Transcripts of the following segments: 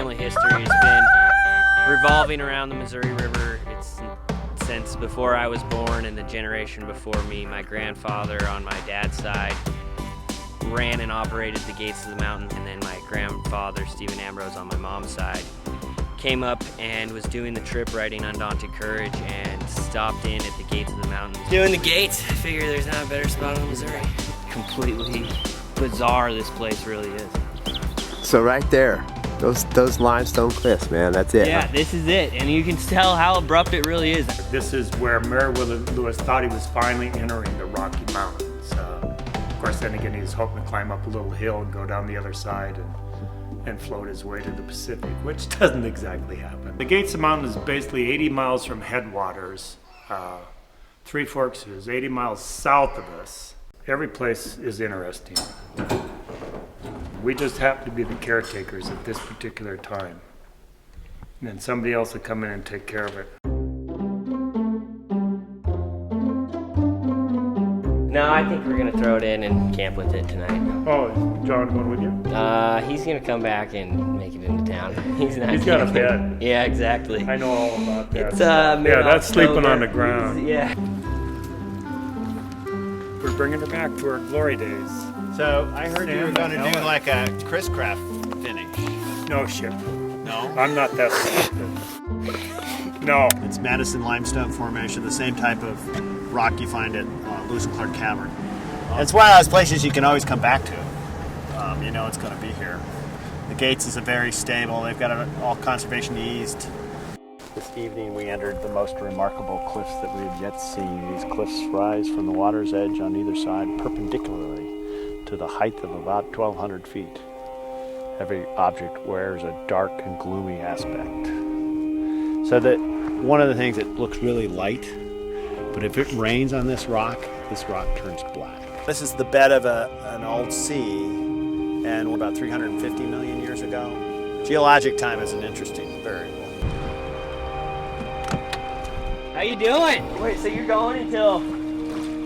family history has been revolving around the Missouri River. It's since before I was born and the generation before me. My grandfather on my dad's side ran and operated the gates of the mountain, and then my grandfather, Stephen Ambrose, on my mom's side, came up and was doing the trip riding Undaunted Courage and stopped in at the gates of the mountain. Doing the gates, I figure there's not a better spot on Missouri. Completely bizarre this place really is. So right there, those limestone cliffs, man, that's it. Yeah, huh? this is it, and you can tell how abrupt it really is. This is where Meriwether Lewis thought he was finally entering the Rocky Mountains. Of course, then again, he was hoping to climb up a little hill and go down the other side and float his way to the Pacific, which doesn't exactly happen. The Gates of the Mountain is basically 80 miles from headwaters. Three Forks is 80 miles south of us. Every place is interesting. We just happen to be the caretakers at this particular time. And then somebody else will come in and take care of it. No, I think we're gonna throw it in and camp with it tonight. Oh, is John going with you? He's gonna come back and make it into town. He's not. He's got a bed. Yeah, exactly. I know all about that. It's yeah, that's sleeping on the ground. Yeah. We're bringing her back to her glory days. So I heard you were going to do like a Chris Craft finish. No shit. No? I'm not that stupid. No. It's Madison limestone formation, the same type of rock you find at Lewis and Clark Cavern. It's one of those places you can always come back to. You know it's going to be here. The Gates is a very stable. They've got all conservation eased. This evening we entered the most remarkable cliffs that we have yet seen. These cliffs rise from the water's edge on either side perpendicularly to the height of about 1,200 feet. Every object wears a dark and gloomy aspect. So that one of the things that looks really light, but if it rains on this rock turns black. This is the bed of an old sea, and about 350 million years ago. Geologic time is an interesting variable. How you doing? Wait, so you're going until?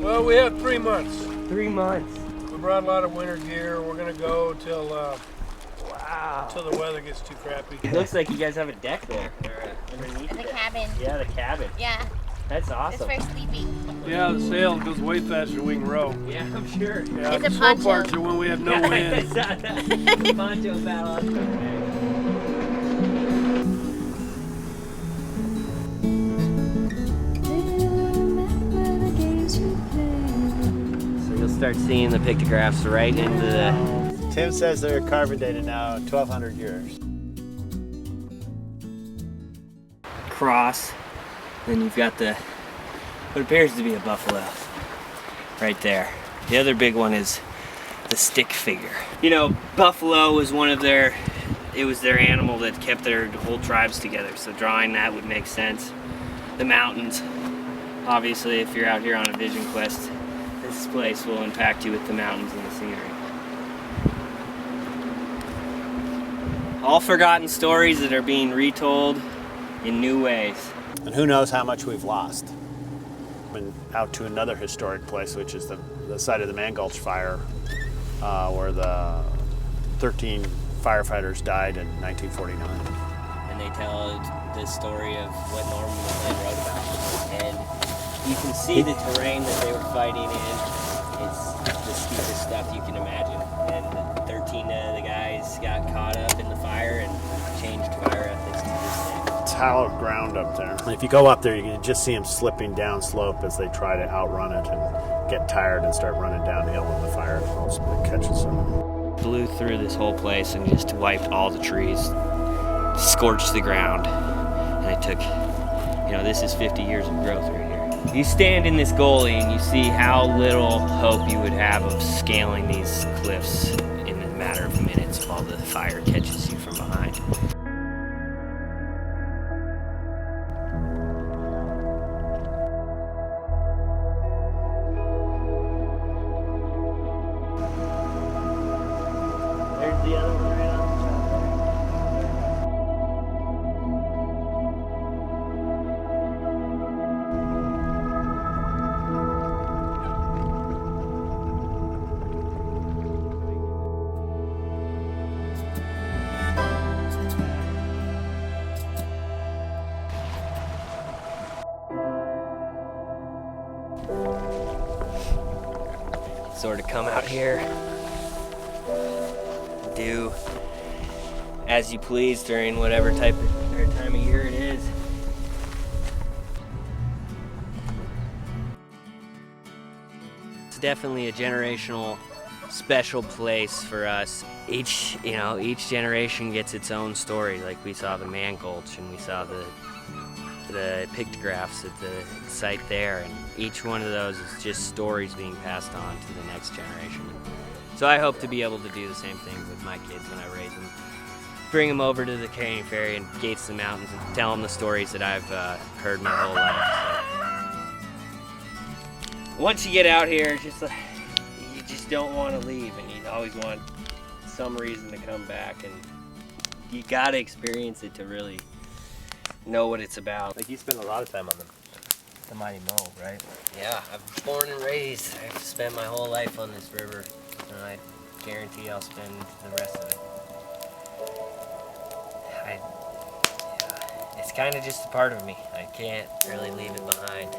Well, we have 3 months. 3 months. We brought a lot of winter gear. We're gonna go till Wow. till the weather gets too crappy. It looks like you guys have a deck there. Underneath The there. cabin. Yeah, the cabin. Yeah, That's it's awesome. for sleeping. Yeah, the sail goes way faster than we can row. Yeah, I'm sure. Yeah, It's a the slow poncho. parts are when we have no wind. Poncho battle. So you'll start seeing the pictographs right into the... Tim says they're carbon dated now 1,200 years. cross. Then you've got what appears to be a buffalo right there. The other big one is the stick figure. You know, buffalo was it was their animal that kept their whole tribes together, so drawing that would make sense. The mountains, obviously, if you're out here on a vision quest, this place will impact you with the mountains and the scenery. All forgotten stories that are being retold in new ways. And who knows how much we've lost. Been out to another historic place, which is the site of the Man Gulch fire, where the 13 firefighters died in 1949. And they tell the story of what Norman McLean wrote about. And you can see the terrain that they were fighting in. It's the steepest stuff you can imagine. And 13 of the guys got caught up in the fire and changed fire ethics to this day. It's hallowed ground up there. And if you go up there, you can just see them slipping down slope as they try to outrun it and get tired and start running downhill when the fire ultimately catches them. Blew through this whole place and just wiped all the trees, scorched the ground, and it took, this is 50 years of growth right here. You stand in this gully and you see how little hope you would have of scaling these cliffs in a matter of minutes while the fire catches you from behind. There's the other one right on the top there. sort of come out here, do as you please during whatever time of year it is. It's definitely a generational special place for us. Each generation gets its own story. Like we saw the Man Gulch and we saw the pictographs at the site there, and each one of those is just stories being passed on to the next generation. So I hope to be able to do the same thing with my kids when I raise them. Bring them over to the Canyon Ferry and Gates to the Mountains and tell them the stories that I've heard my whole life. So. Once you get out here, you just don't want to leave, and you always want some reason to come back, and you gotta experience it to really know what it's about. Like you spend a lot of time on the mighty Mo, right? Yeah, I'm born and raised. I've spent my whole life on this river, and I guarantee I'll spend the rest of it. It's kind of just a part of me. I can't really leave it behind.